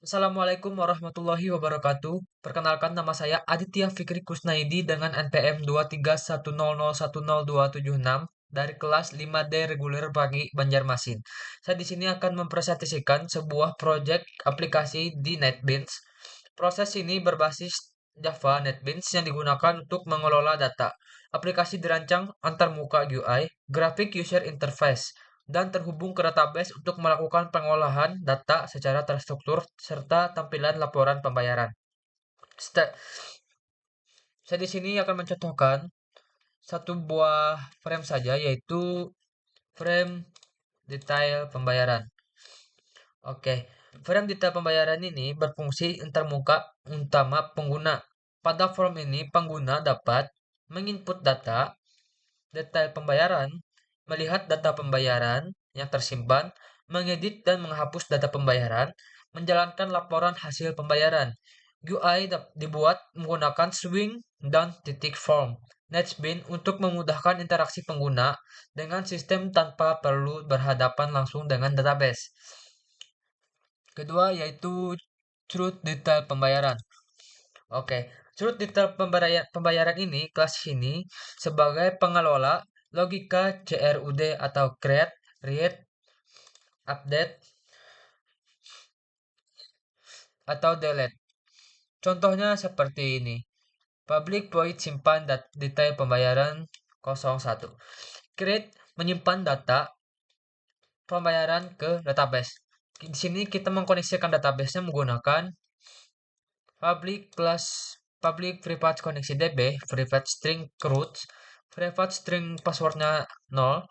Assalamualaikum warahmatullahi wabarakatuh. Perkenalkan nama saya Aditya Fikri Kusnaidi dengan NPM 23100102706 dari kelas 5D reguler pagi Banjarmasin. Saya di sini akan mempresentasikan sebuah proyek aplikasi di NetBeans. Proses ini berbasis Java NetBeans yang digunakan untuk mengelola data. Aplikasi dirancang antarmuka UI, grafik user interface, dan terhubung ke database untuk melakukan pengolahan data secara terstruktur serta tampilan laporan pembayaran. Saya di sini akan mencontohkan satu buah frame saja, yaitu frame detail pembayaran. Oke, frame detail pembayaran ini berfungsi antarmuka utama pengguna. Pada form ini, pengguna dapat menginput data, detail pembayaran, melihat data pembayaran yang tersimpan, mengedit dan menghapus data pembayaran, menjalankan laporan hasil pembayaran. UI dibuat menggunakan swing dan titik form NetBeans untuk memudahkan interaksi pengguna dengan sistem tanpa perlu berhadapan langsung dengan database. Kedua yaitu truth detail pembayaran. Oke, truth detail pembayaran ini, kelas ini sebagai pengelola logika CRUD atau create, read, update, atau delete. Contohnya seperti ini. Public void simpan detail pembayaran 01. Create menyimpan data pembayaran ke database. Di sini kita mengkoneksikan database-nya menggunakan public plus public private koneksi DB, private string roots, private string passwordnya 0,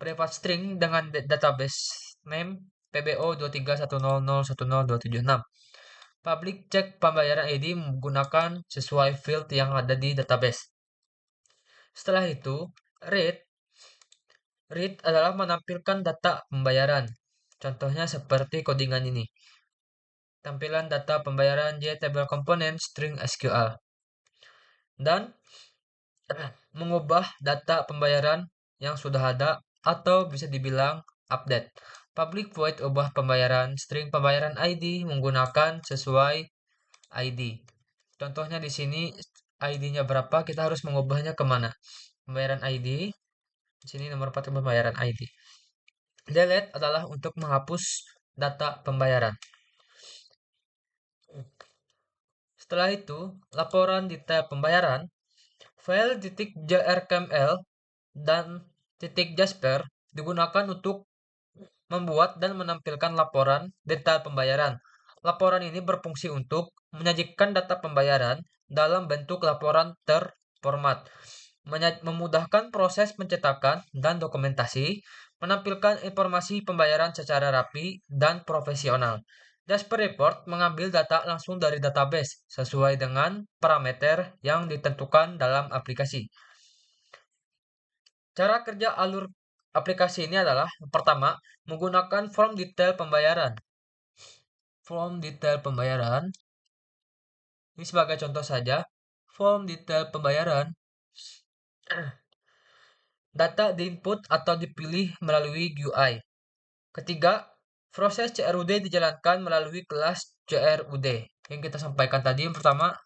private string dengan database name PBO 23100102706. Public check pembayaran ID menggunakan sesuai field yang ada di database. Setelah itu, read read adalah menampilkan data pembayaran. Contohnya seperti codingan ini. Tampilan data pembayaran JTable Component String SQL. Dan mengubah data pembayaran yang sudah ada atau bisa dibilang update. Public void ubah pembayaran string pembayaran ID menggunakan sesuai ID. Contohnya di sini ID-nya berapa, kita harus mengubahnya kemana. Pembayaran ID, di sini nomor 4 pembayaran ID. Delete adalah untuk menghapus data pembayaran. Setelah itu, laporan detail pembayaran, file .jrkml dan .jasper digunakan untuk membuat dan menampilkan laporan detail pembayaran. Laporan ini berfungsi untuk menyajikan data pembayaran dalam bentuk laporan terformat, memudahkan proses pencetakan dan dokumentasi, menampilkan informasi pembayaran secara rapi dan profesional. Jasper Report mengambil data langsung dari database sesuai dengan parameter yang ditentukan dalam aplikasi. Cara kerja alur aplikasi ini adalah pertama, menggunakan form detail pembayaran. Form detail pembayaran. Ini sebagai contoh saja. Form detail pembayaran. Data diinput atau dipilih melalui GUI. Ketiga, proses CRUD dijalankan melalui kelas CRUD. Yang kita sampaikan tadi yang pertama,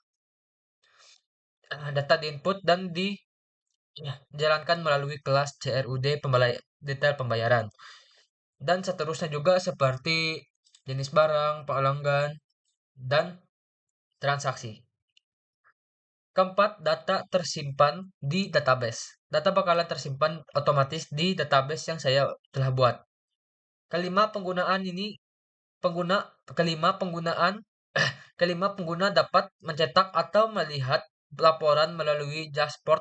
data diinput dan dijalankan melalui kelas CRUD detail pembayaran. Dan seterusnya juga seperti jenis barang, pelanggan, dan transaksi. Keempat, data tersimpan di database. Data bakalan tersimpan otomatis di database yang saya telah buat. Kelima, penggunaan ini pengguna kelima penggunaan kelima pengguna dapat mencetak atau melihat laporan melalui Jasper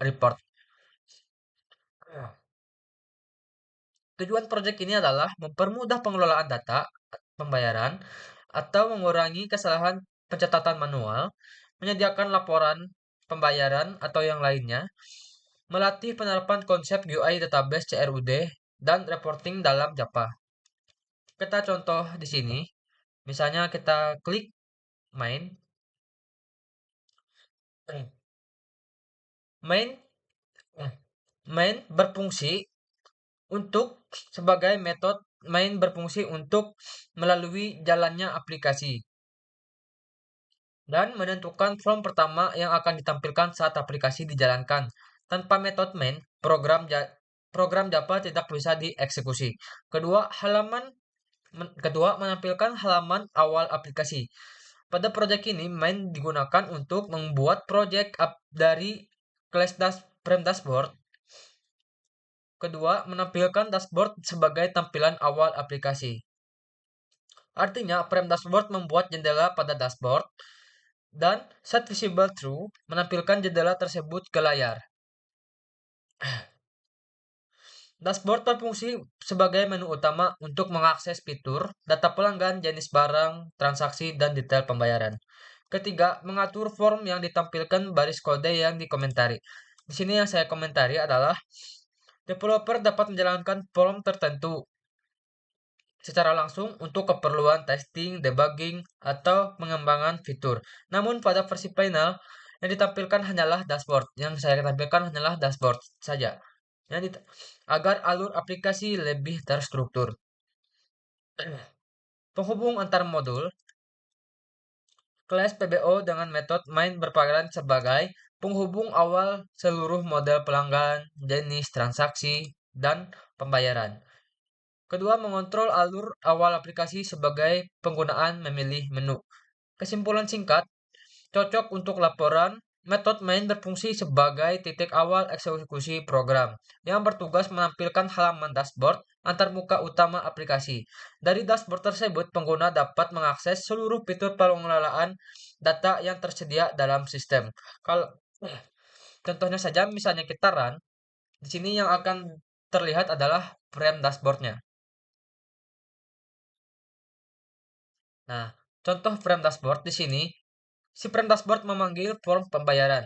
Report. Tujuan proyek ini adalah mempermudah pengelolaan data pembayaran atau mengurangi kesalahan pencatatan manual, menyediakan laporan pembayaran atau yang lainnya, melatih penerapan konsep UI database CRUD, dan reporting dalam Java. Kita contoh di sini, misalnya kita klik main. Main main berfungsi untuk sebagai metode main berfungsi untuk melalui jalannya aplikasi dan menentukan form pertama yang akan ditampilkan saat aplikasi dijalankan. Tanpa metode main, program Java tidak bisa dieksekusi. Kedua, menampilkan halaman awal aplikasi. Pada proyek ini, main digunakan untuk membuat proyek dari frame dashboard. Kedua, menampilkan dashboard sebagai tampilan awal aplikasi. Artinya, frame dashboard membuat jendela pada dashboard, dan set visible true menampilkan jendela tersebut ke layar. Dashboard berfungsi sebagai menu utama untuk mengakses fitur, data pelanggan, jenis barang, transaksi, dan detail pembayaran. Ketiga, mengatur form yang ditampilkan baris kode yang dikomentari. Di sini yang saya komentari adalah developer dapat menjalankan form tertentu secara langsung untuk keperluan testing, debugging, atau pengembangan fitur. Namun pada versi final yang ditampilkan hanyalah dashboard. Yang saya tampilkan hanyalah dashboard saja. Agar alur aplikasi lebih terstruktur. Penghubung antar modul, kelas PBO dengan metode main berperan sebagai penghubung awal seluruh model pelanggan, jenis transaksi, dan pembayaran. Kedua, mengontrol alur awal aplikasi sebagai penggunaan memilih menu. Kesimpulan singkat, cocok untuk laporan, metode main berfungsi sebagai titik awal eksekusi program yang bertugas menampilkan halaman dashboard antarmuka utama aplikasi. Dari dashboard tersebut, pengguna dapat mengakses seluruh fitur pengelolaan data yang tersedia dalam sistem. Kalau contohnya saja, misalnya kita run, di sini yang akan terlihat adalah frame dashboardnya. Nah, contoh frame dashboard di sini, si frame dashboard memanggil form pembayaran.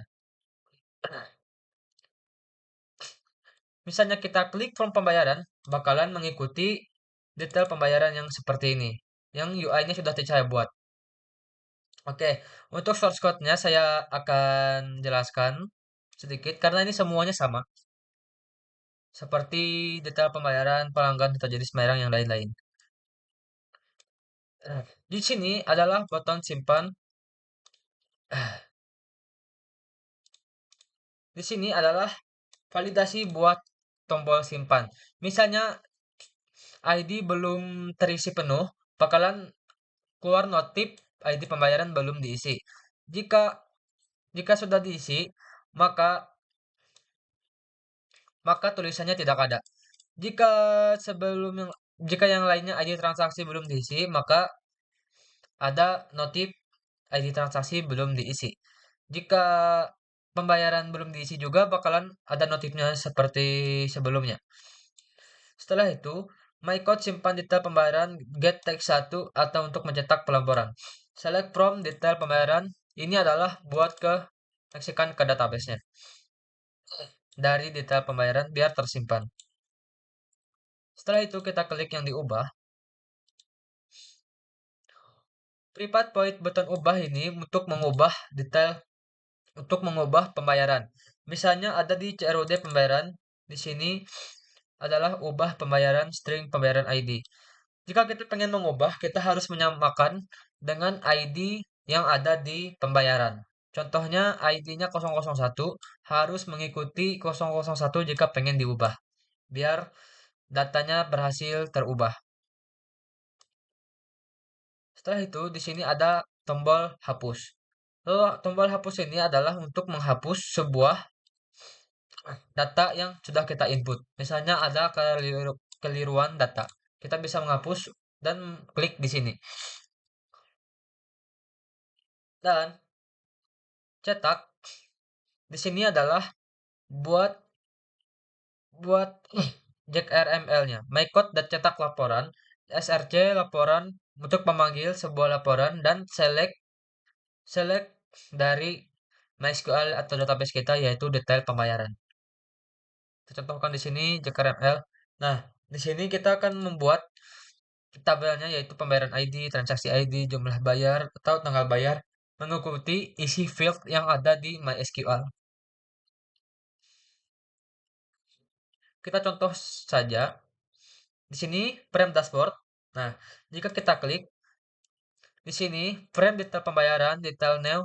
Misalnya kita klik form pembayaran, bakalan mengikuti detail pembayaran yang seperti ini, yang UI-nya sudah saya buat. Oke, untuk source code-nya saya akan jelaskan sedikit karena ini semuanya sama. Seperti detail pembayaran, pelanggan, data jenis barang yang lain-lain. Di sini adalah button simpan. Di sini adalah validasi buat tombol simpan. Misalnya ID belum terisi penuh, bakalan keluar notif ID pembayaran belum diisi. Jika jika sudah diisi, maka maka tulisannya tidak ada. Jika sebelum yang jika yang lainnya ID transaksi belum diisi, maka ada notif ID transaksi belum diisi. Jika pembayaran belum diisi juga bakalan ada notifnya seperti sebelumnya. Setelah itu, MyCode simpan detail pembayaran get text 1 atau untuk mencetak pelaporan. Select from detail pembayaran. Ini adalah buat eksikan ke database-nya. Dari detail pembayaran biar tersimpan. Setelah itu kita klik yang diubah. Private point button ubah ini untuk mengubah pembayaran. Misalnya ada di CRUD pembayaran, di sini adalah ubah pembayaran string pembayaran ID. Jika kita pengen mengubah, kita harus menyamakan dengan ID yang ada di pembayaran. Contohnya ID-nya 001 harus mengikuti 001 jika pengen diubah, biar datanya berhasil terubah. Setelah itu, di sini ada tombol hapus. Lalu, tombol hapus ini adalah untuk menghapus sebuah data yang sudah kita input. Misalnya ada keliruan data. Kita bisa menghapus dan klik di sini. Dan cetak di sini adalah buat buat JRML-nya. MyCode dan cetak laporan, SRC laporan untuk memanggil sebuah laporan dan select dari MySQL atau database kita yaitu detail pembayaran. Kita contohkan di sini JRML. Nah, di sini kita akan membuat tabelnya yaitu pembayaran ID, transaksi ID, jumlah bayar atau tanggal bayar mengikuti isi field yang ada di MySQL. Kita contoh saja. Di sini frame dashboard. Nah, jika kita klik di sini frame detail pembayaran, detail new,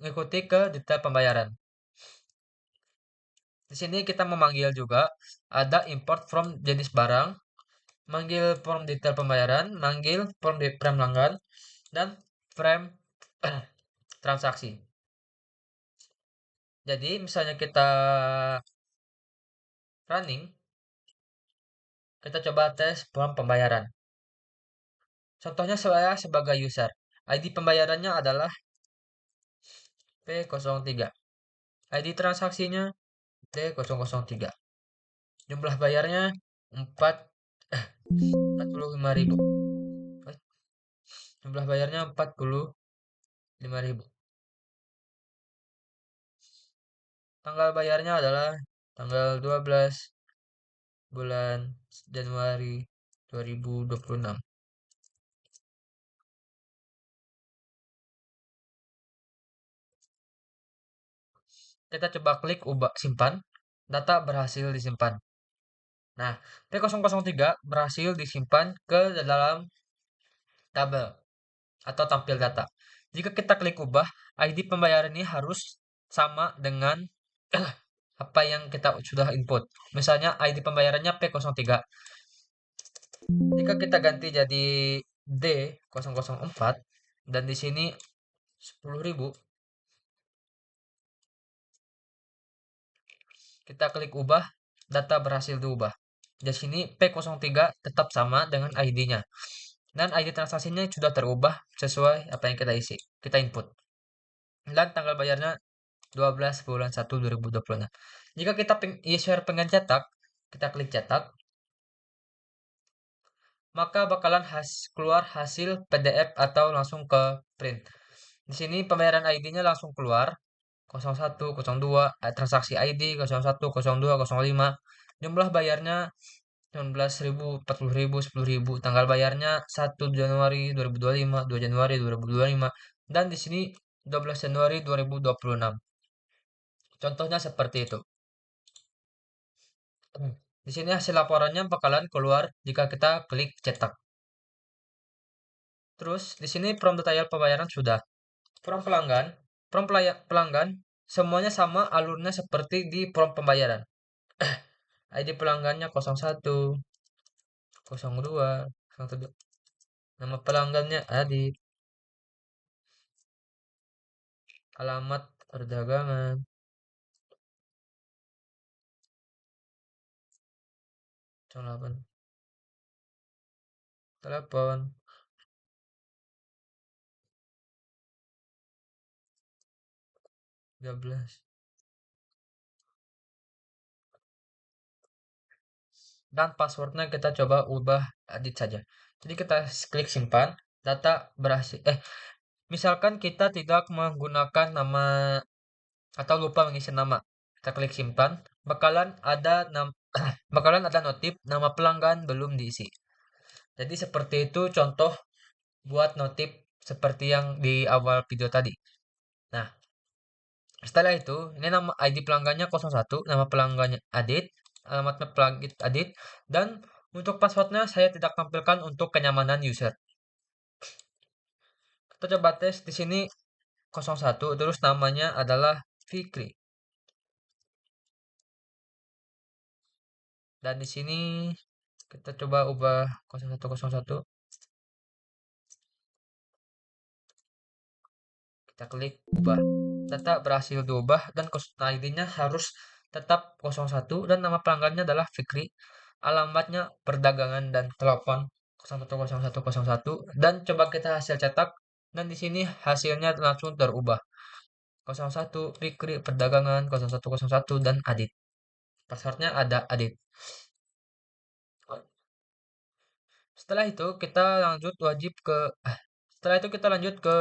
mengikuti ke detail pembayaran. Di sini kita memanggil juga ada import from jenis barang, manggil form detail pembayaran, manggil form di frame langgan, dan frame transaksi. Jadi misalnya kita running, kita coba tes form pembayaran. Contohnya saya sebagai user. ID pembayarannya adalah P03. ID transaksinya T003. Jumlah bayarnya 45.000. Jumlah bayarnya 45.000. Tanggal bayarnya adalah tanggal 12 bulan Januari 2026. Kita coba klik ubah simpan. Data berhasil disimpan. Nah, P003 berhasil disimpan ke dalam tabel atau tampil data. Jika kita klik ubah, ID pembayaran ini harus sama dengan apa yang kita sudah input. Misalnya ID pembayarannya P03. Jika kita ganti jadi D004 dan di sini 10.000, kita klik ubah, data berhasil diubah. Di sini P03 tetap sama dengan ID-nya. Dan ID transaksinya sudah terubah sesuai apa yang kita isi, kita input. Dan tanggal bayarnya 12 bulan 1 2026. Jika kita user pengen cetak, kita klik cetak, maka bakalan keluar hasil PDF atau langsung ke print. Di sini pembayaran ID-nya langsung keluar 01, 02, transaksi ID 01, 02, 05. Jumlah bayarnya 19.000, 40.000, 10.000. Tanggal bayarnya 1 Januari 2025, 2 Januari 2025, dan di sini 12 Januari 2026. Contohnya seperti itu. Di sini hasil laporannya bakalan keluar jika kita klik cetak. Terus di sini from detail pembayaran sudah. From pelanggan, pelanggan semuanya sama alurnya seperti di from pembayaran. ID pelanggannya 01, 02, 07. Nama pelanggannya Adit. Alamat perdagangan. 08. Telepon 13. Dan passwordnya kita coba ubah Adit saja. Jadi kita klik simpan. Data berhasil. Misalkan kita tidak menggunakan nama atau lupa mengisi nama. Kita klik simpan. Bakalan ada notif nama pelanggan belum diisi. Jadi seperti itu contoh buat notif seperti yang di awal video tadi. Nah, setelah itu, ini nama ID pelanggannya 01, nama pelanggannya Adit, alamatnya pelanggan Adit, dan untuk passwordnya saya tidak tampilkan untuk kenyamanan user. Kita coba tes di sini 01, terus namanya adalah Fikri. Dan di sini kita coba ubah 0101. Kita klik ubah. Data berhasil diubah dan ID-nya harus tetap 01 dan nama pelanggannya adalah Fikri. Alamatnya perdagangan dan telepon 010101 dan coba kita hasil cetak dan di sini hasilnya langsung terubah. 01 Fikri perdagangan 0101 dan Adit. Passwordnya ada Adit. Setelah itu kita lanjut wajib ke setelah itu kita lanjut ke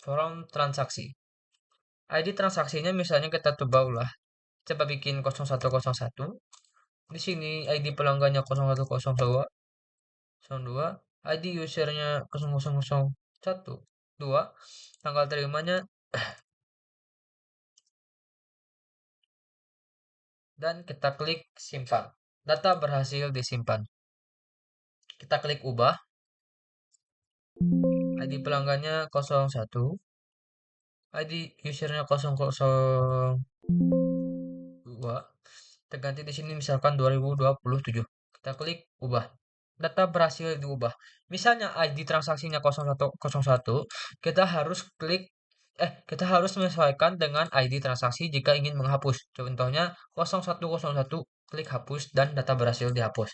forum transaksi. ID transaksinya misalnya kita coba ulah. Coba bikin 0101. Di sini ID pelanggannya 0102. 02. ID usernya 0001. 2. Tanggal terimanya dan kita klik simpan. Data berhasil disimpan. Kita klik ubah. ID pelanggannya 01. ID usernya 002. Terganti di sini misalkan 2027. Kita klik ubah. Data berhasil diubah. Misalnya ID transaksinya 0101, kita harus menyesuaikan dengan ID transaksi jika ingin menghapus. Contohnya 0101, klik hapus dan data berhasil dihapus.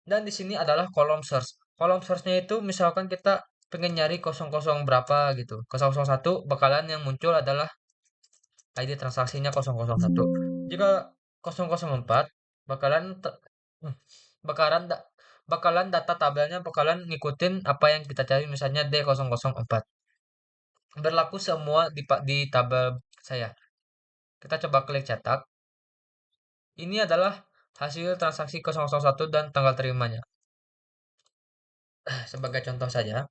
Dan di sini adalah kolom search. Kolom search-nya itu misalkan kita pengen nyari 00 berapa gitu. 001 bakalan yang muncul adalah ID transaksinya 001. Jika 004 bakalan hmm, bakalan da- bakalan data tabelnya bakalan ngikutin apa yang kita cari, misalnya D004. Berlaku semua di tabel saya. Kita coba klik cetak. Ini adalah hasil transaksi 001 dan tanggal terimanya. Sebagai contoh saja.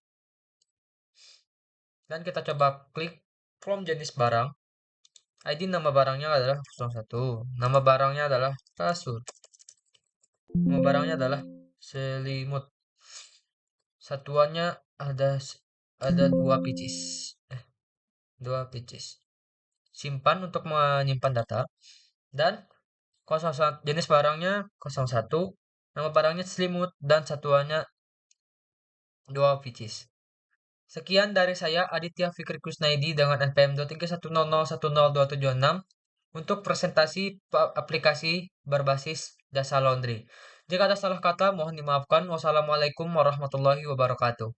Dan kita coba klik from jenis barang. ID nama barangnya adalah 01. Nama barangnya adalah kasur. Nama barangnya adalah selimut. Satuannya ada 2 pcs. Eh, 2 pcs. Simpan untuk menyimpan data. Dan 01, jenis barangnya 01. Nama barangnya selimut dan satuannya 2 pcs. Sekian dari saya, Aditya Fikri Kusnaidi dengan NPM 23100102706 untuk presentasi aplikasi berbasis jasa laundry. Jika ada salah kata, mohon dimaafkan. Wassalamualaikum warahmatullahi wabarakatuh.